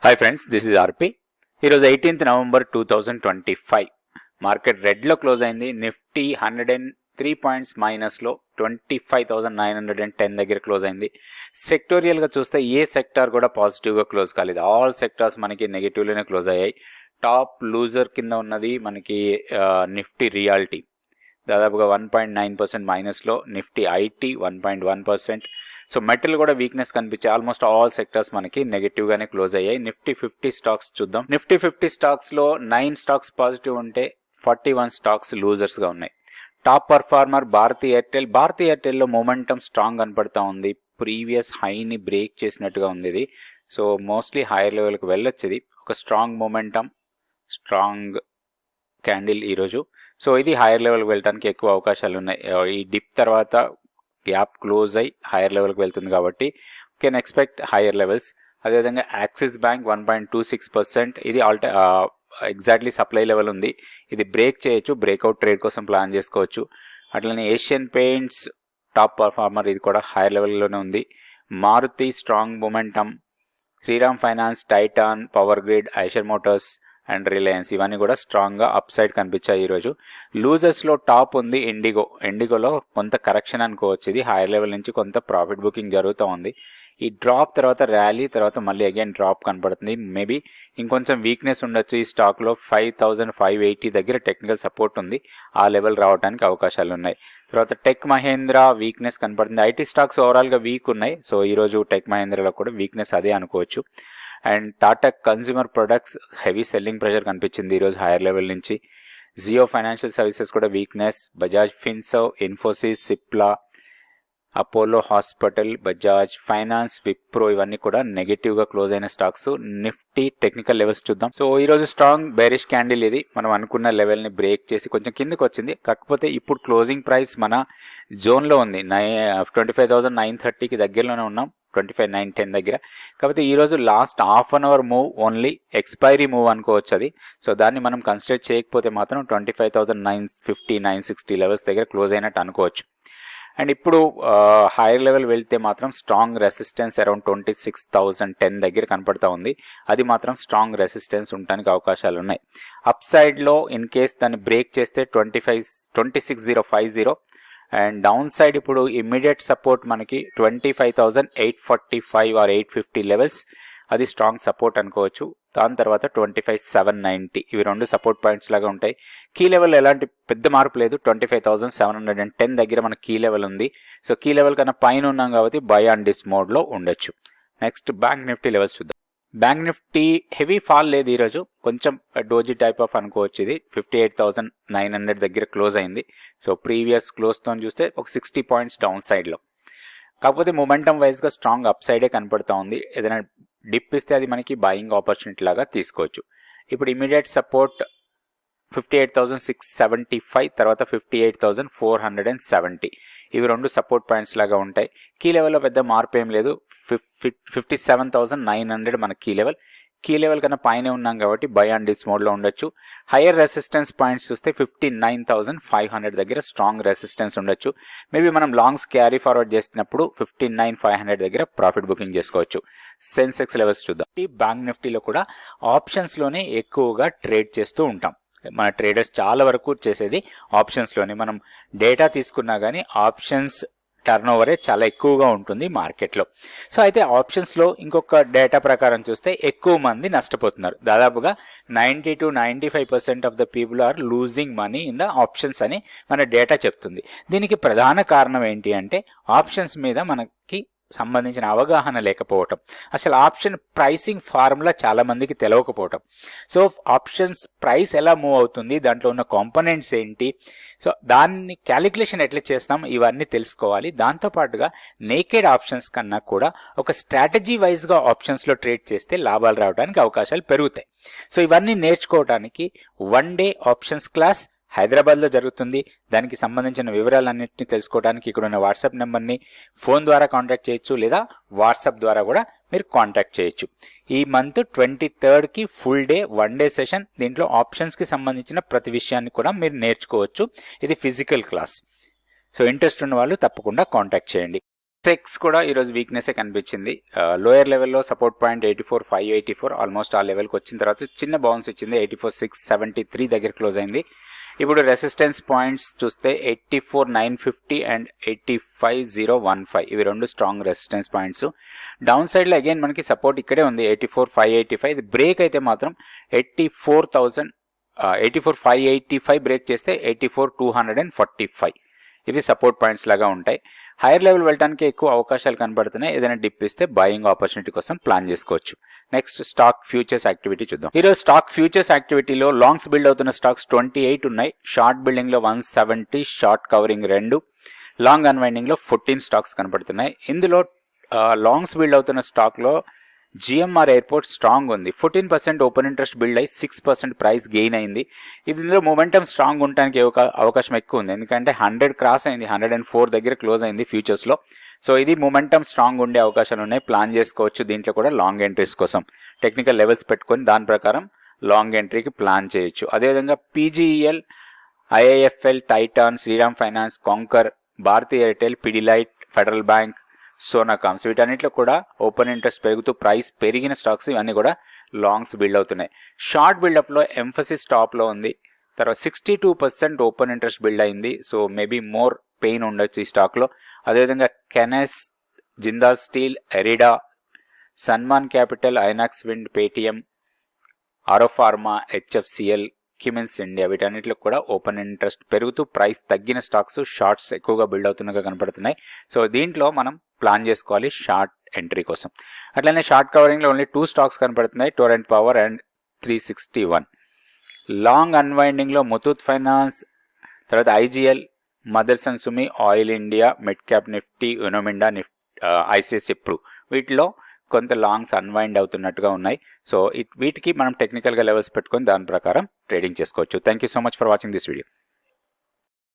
Hi friends, this is ఆర్పి. ఈరోజు 18th November 2025 market రెడ్లో close అయింది. Nifty 103 points మైనస్లో 25,910 దగ్గర close అయింది. సెక్టోరియల్గా చూస్తే ఏ సెక్టార్ కూడా పాజిటివ్గా క్లోజ్ కాలేదు. ఆల్ సెక్టార్స్ మనకి నెగిటివ్లోనే క్లోజ్ అయ్యాయి. టాప్ లూజర్ కింద ఉన్నది మనకి నిఫ్టీ రియాలిటీ దాదాపుగా 1.9% మైనస్లో, నిఫ్టీ ఐటీ 1.1%. సో మెటల్ కూడా వీక్నెస్ కనిపించే ఆల్మోస్ట్ ఆల్ సెక్టర్స్ మనకి నెగిటివ్ గానే క్లోజ్ అయ్యాయి. నిఫ్టీ 50 స్టాక్స్ చూద్దాం. నిఫ్టీ 50 స్టాక్స్ లో 9 స్టాక్స్ పాజిటివ్ ఉంటే 41 స్టాక్స్ లూజర్స్ గా ఉన్నాయి. Top performer Bharti Airtel. భారతీ ఎయిర్టెల్ లో మొమెంటం స్ట్రాంగ్ కనపడతా ఉంది. ప్రీవియస్ హైని బ్రేక్ చేసినట్టుగా ఉంది ఇది. సో మోస్ట్లీ హైయర్ లెవెల్కి వెళ్ళొచ్చు. ఇది ఒక స్ట్రాంగ్ మొమెంటం, స్ట్రాంగ్ క్యాండిల్ ఈరోజు. సో ఇది హైయర్ లెవెల్కి వెళ్ళడానికి ఎక్కువ అవకాశాలు ఉన్నాయి. ఈ డిప్ తర్వాత గ్యాప్ క్లోజ్ అయ్యి హైయర్ లెవెల్కి వెళ్తుంది కాబట్టి కెన్ ఎక్స్పెక్ట్ హైయర్ లెవెల్స్. అదేవిధంగా యాక్సిస్ బ్యాంక్ 1.26%. ఇది ఎగ్జాక్ట్లీ సప్లై లెవెల్ ఉంది. ఇది బ్రేక్ చేయొచ్చు, బ్రేక్అవుట్ ట్రేడ్ కోసం ప్లాన్ చేసుకోవచ్చు. అట్లనే ఏషియన్ పెయింట్స్ టాప్ పర్ఫార్మర్, ఇది కూడా హైయర్ లెవెల్లోనే ఉంది. Maruti strong momentum, Shriram Finance, Titan, Power Grid, Eicher Motors and Reliance ఇవన్నీ కూడా స్ట్రాంగ్గా అప్ సైడ్ కనిపించాయి ఈరోజు. లూజర్స్లో టాప్ ఉంది ఇండిగోలో కొంత కరెక్షన్ అనుకోవచ్చు. ఇది హైయర్ లెవెల్ నుంచి కొంత ప్రాఫిట్ బుకింగ్ జరుగుతూ ఉంది. ఈ డ్రాప్ తర్వాత ర్యాలీ తర్వాత మళ్ళీ అగైన్ డ్రాప్ కనపడుతుంది. మేబీ ఇంకొంచెం వీక్నెస్ ఉండొచ్చు ఈ స్టాక్లో. 5,580 దగ్గర టెక్నికల్ సపోర్ట్ ఉంది. ఆ లెవెల్ రావడానికి అవకాశాలు ఉన్నాయి. తర్వాత టెక్ మహేంద్ర వీక్నెస్ కనపడుతుంది. ఐటీ స్టాక్స్ ఓవరాల్గా వీక్ ఉన్నాయి. సో ఈరోజు టెక్ మహేంద్రలో కూడా వీక్నెస్ అదే అనుకోవచ్చు. And Tata consumer products heavy selling pressure కనిపించింది ఈరోజు హైయర్ లెవెల్ నుంచి. జియో ఫైనాన్షియల్ సర్వీసెస్ కూడా weakness. Bajaj Finserv, Infosys, Cipla, Apollo hospital, Bajaj finance, Wipro ఇవన్నీ కూడా నెగిటివ్గా క్లోజ్ అయిన స్టాక్స్. నిఫ్టీ టెక్నికల్ లెవెల్స్ చూద్దాం. సో ఈరోజు స్ట్రాంగ్ బేరిష్ క్యాండిల్. ఇది మనం అనుకున్న లెవెల్ని బ్రేక్ చేసి కొంచెం కిందకి వచ్చింది. కాకపోతే ఇప్పుడు క్లోజింగ్ ప్రైస్ మన జోన్లో ఉంది. 25,930కి దగ్గరలోనే ఉన్నాం, 25,910 దగ్గర. కాకపోతే ఈరోజు last half an hour move only expiry move అనుకోవచ్చు అది. సో దాన్ని మనం కన్సిడర్ చేయకపోతే మాత్రం 25,950, 960 లెవెల్స్ దగ్గర క్లోజ్ అయినట్టు అనుకోవచ్చు. అండ్ ఇప్పుడు హైయర్ లెవెల్ వెళ్తే మాత్రం స్ట్రాంగ్ రెసిస్టెన్స్ అరౌండ్ 26,010 దగ్గర కనపడతా ఉంది. అది మాత్రం స్ట్రాంగ్ రెసిస్టెన్స్ ఉండడానికి అవకాశాలు ఉన్నాయి. అప్ సైడ్లో ఇన్ కేస్ దాన్ని బ్రేక్ చేస్తే 26,050 అండ్ డౌన్ సైడ్ ఇప్పుడు ఇమ్మీడియట్ సపోర్ట్ మనకి 25,845 ఆర్ 850 లెవెల్స్. అది స్ట్రాంగ్ సపోర్ట్ అనుకోవచ్చు. దాని తర్వాత 25,790 ఇవి రెండు సపోర్ట్ పాయింట్స్ లాగా ఉంటాయి. కీ లెవెల్ ఎలాంటి పెద్ద మార్పు లేదు. 25,710 దగ్గర మన కీ లెవెల్ ఉంది. సో కీ లెవెల్ కన్నా పైన ఉన్నాం కాబట్టి బై అండ్ డిస్ మోడ్లో ఉండొచ్చు. నెక్స్ట్ బ్యాంక్ నిఫ్టీ లెవెల్స్ చూద్దాం. బ్యాంక్ నిఫ్టీ హెవీ ఫాల్ లేదు ఈరోజు, కొంచెం డోజీ టైప్ ఆఫ్ అనుకోవచ్చు. ఇది 58,900 దగ్గర క్లోజ్ అయింది. సో ప్రీవియస్ క్లోజ్తో చూస్తే ఒక 60 పాయింట్స్ డౌన్ సైడ్లో. కాకపోతే మొమెంటం వైజ్గా స్ట్రాంగ్ అప్ సైడే కనపడతా ఉంది. ఏదైనా డిప్ ఇస్తే అది మనకి బయింగ్ ఆపర్చునిటీ లాగా తీసుకోవచ్చు. ఇప్పుడు ఇమీడియట్ సపోర్ట్ 58,675, తర్వాత 58,470 ఇవి రెండు సపోర్ట్ పాయింట్స్ లాగా ఉంటాయి. కీ లెవెల్లో పెద్ద మార్పు ఏం లేదు. 57,900 మన కీ లెవెల్. కీ లెవెల్ కన్నా పైన ఉన్నాం కాబట్టి బై అండ్ డిస్ మోడ్లో ఉండొచ్చు. హయ్యర్ రెసిస్టెన్స్ పాయింట్స్ చూస్తే 59,500 దగ్గర స్ట్రాంగ్ రెసిస్టెన్స్ ఉండొచ్చు. మేబీ మనం లాంగ్స్ క్యారీ ఫార్వర్డ్ చేసినప్పుడు 59,500 దగ్గర ప్రాఫిట్ బుకింగ్ చేసుకోవచ్చు. సెన్సెక్స్ లెవెల్స్ చూద్దాం. బ్యాంక్ నిఫ్టీలో కూడా ఆప్షన్స్లోనే ఎక్కువగా ట్రేడ్ చేస్తూ ఉంటాం. మన ట్రేడర్స్ చాలా వరకు చేసేది ఆప్షన్స్లోనే. మనం డేటా తీసుకున్నా కానీ ఆప్షన్స్ టర్న్ ఓవరే చాలా ఎక్కువగా ఉంటుంది మార్కెట్లో. సో అయితే ఆప్షన్స్లో ఇంకొక డేటా ప్రకారం చూస్తే ఎక్కువ మంది నష్టపోతున్నారు. దాదాపుగా 90 to 95% of the people are losing money in the options అని మన డేటా చెప్తుంది. దీనికి ప్రధాన కారణం ఏంటి అంటే ఆప్షన్స్ మీద మనకి సంబంధించిన అవగాహన లేకపోవటం, అసలు ఆప్షన్ ప్రైసింగ్ ఫార్ములా చాలా మందికి తెలియకపోవటం. సో ఆప్షన్స్ ప్రైస్ ఎలా మూవ్ అవుతుంది, దాంట్లో ఉన్న కాంపోనెంట్స్ ఏంటి, సో దాన్ని క్యాలిక్యులేషన్ ఎట్లా చేస్తాం, ఇవన్నీ తెలుసుకోవాలి. దాంతోపాటుగా నేకెడ్ ఆప్షన్స్ కన్నా కూడా ఒక స్ట్రాటజీ వైజ్గా ఆప్షన్స్లో ట్రేడ్ చేస్తే లాభాలు రావడానికి అవకాశాలు పెరుగుతాయి. సో ఇవన్నీ నేర్చుకోవడానికి 1 డే ఆప్షన్స్ క్లాస్ హైదరాబాద్లో జరుగుతుంది. దానికి సంబంధించిన వివరాలన్నింటినీ తెలుసుకోవడానికి ఇక్కడ ఉన్న వాట్సాప్ నెంబర్ని ఫోన్ ద్వారా కాంటాక్ట్ చేయొచ్చు, లేదా వాట్సాప్ ద్వారా కూడా మీరు కాంటాక్ట్ చేయొచ్చు. ఈ month 23rd full day 1 day session. దీంట్లో ఆప్షన్స్కి సంబంధించిన ప్రతి విషయాన్ని కూడా మీరు నేర్చుకోవచ్చు. ఇది ఫిజికల్ క్లాస్. సో ఇంట్రెస్ట్ ఉన్న వాళ్ళు తప్పకుండా కాంటాక్ట్ చేయండి. సెక్స్ కూడా ఈరోజు వీక్నెస్ కనిపించింది. లోయర్ లెవెల్లో సపోర్ట్ పాయింట్ 84,584 ఆల్మోస్ట్ ఆ లెవెల్కి వచ్చిన తర్వాత చిన్న బౌన్స్ ఇచ్చింది. 84,673 దగ్గర క్లోజ్ అయింది. ఇప్పుడు రెసిస్టెన్స్ పాయింట్స్ చూస్తే 84,950 అండ్ 85,015 ఇవి రెండు స్ట్రాంగ్ రెసిస్టెన్స్ పాయింట్స్. డౌన్ సైడ్లో అగైన్ మనకి సపోర్ట్ ఇక్కడే ఉంది 84,585. ఇది బ్రేక్ అయితే మాత్రం 84,585 బ్రేక్ చేస్తే 84,245 ఇవి సపోర్ట్ పాయింట్స్ లాగా ఉంటాయి. హైయర్ లెవెల్ వెళ్ళడానికి ఎక్కువ అవకాశాలు కనబడుతున్నాయి. ఏదైనా డిప్ ఇస్తే బయింగ్ ఆపర్చునిటీ కోసం ప్లాన్ చేసుకోవచ్చు. నెక్స్ట్ స్టాక్ ఫ్యూచర్స్ యాక్టివిటీ చూద్దాం. ఈరోజు స్టాక్ ఫ్యూచర్స్ యాక్టివిటీలో లాంగ్స్ బిల్డ్ అవుతున్న స్టాక్స్ 28 ఉన్నాయి. షార్ట్ బిల్డింగ్ లో 170, షార్ట్ కవరింగ్ 2, లాంగ్ అన్వైండింగ్ లో 14 స్టాక్స్ కనబడుతున్నాయి. ఇందులో లాంగ్స్ బిల్డ్ అవుతున్న స్టాక్ లో జిఎంఆర్ ఎయిర్పోర్ట్ స్ట్రాంగ్ ఉంది. 14% ఓపెన్ ఇంట్రెస్ట్ బిల్డ్ అయ్యి 6% ప్రైస్ గెయిన్ అయింది. ఇది ఇందులో మొమెంటమ్ స్ట్రాంగ్ ఉండడానికి అవకాశం ఎక్కువ ఉంది. ఎందుకంటే 100 క్రాస్ అయింది, 104 దగ్గర క్లోజ్ అయింది ఫ్యూచర్స్లో. సో ఇది మొమెంటమ్ స్ట్రాంగ్ ఉండే అవకాశాలు ఉన్నాయి. ప్లాన్ చేసుకోవచ్చు. దీంట్లో కూడా లాంగ్ ఎంట్రీస్ కోసం టెక్నికల్ లెవెల్స్ పెట్టుకొని దాని ప్రకారం లాంగ్ ఎంట్రీకి ప్లాన్ చేయొచ్చు. అదేవిధంగా PGEL, IIFL, Titan, Shriram Finance, Concor, Bharti Airtel, Pidilite, Federal Bank, Sonacoms వీటన్నిటిలో కూడా ఓపెన్ ఇంట్రెస్ట్ పెరుగుతూ ప్రైస్ పెరిగిన స్టాక్స్ ఇవన్నీ కూడా లాంగ్స్ బిల్డ్ అవుతున్నాయి. షార్ట్ బిల్డప్లో ఎంఫసిస్ టాప్లో ఉంది. తర్వాత 62% ఓపెన్ ఇంట్రెస్ట్ బిల్డ్ అయింది. సో మేబీ మోర్ పెయిన్ ఉండొచ్చు ఈ స్టాక్లో. అదేవిధంగా కెనెస్, జిందాల్ స్టీల్, ఎరిడా, Samman Capital, Inox Wind, Paytm, Auro Pharma, HFCL, Siemens India వీటన్నిటిలో కూడా ఓపెన్ ఇంట్రెస్ట్ పెరుగుతూ ప్రైస్ తగ్గిన స్టాక్స్ షార్ట్స్ ఎక్కువగా బిల్డ్ అవుతున్నగా కనపడుతున్నాయి. సో దీంట్లో మనం ప్లాన్ చేసుకోవాలి షార్ట్ ఎంట్రీ కోసం. అట్లనే షార్ట్ కవరింగ్లో ఓన్లీ 2 స్టాక్స్ కనపడుతున్నాయి, టొరెంట్ పవర్ అండ్ 361. లాంగ్ అన్వైండింగ్లో ముతూట్ ఫైనాన్స్, తర్వాత IGL, Motherson Sumi, oil India, mid cap Nifty, Uno Minda, ICICI pru వీటిలో కొంత లాంగ్స్ అన్వైండ్ అవుతున్నట్టుగా ఉన్నాయి. సో వీటికి మనం టెక్నికల్గా లెవెల్స్ పెట్టుకొని దాని ప్రకారం ట్రేడింగ్ చేసుకోవచ్చు. Thank you so much for watching this video.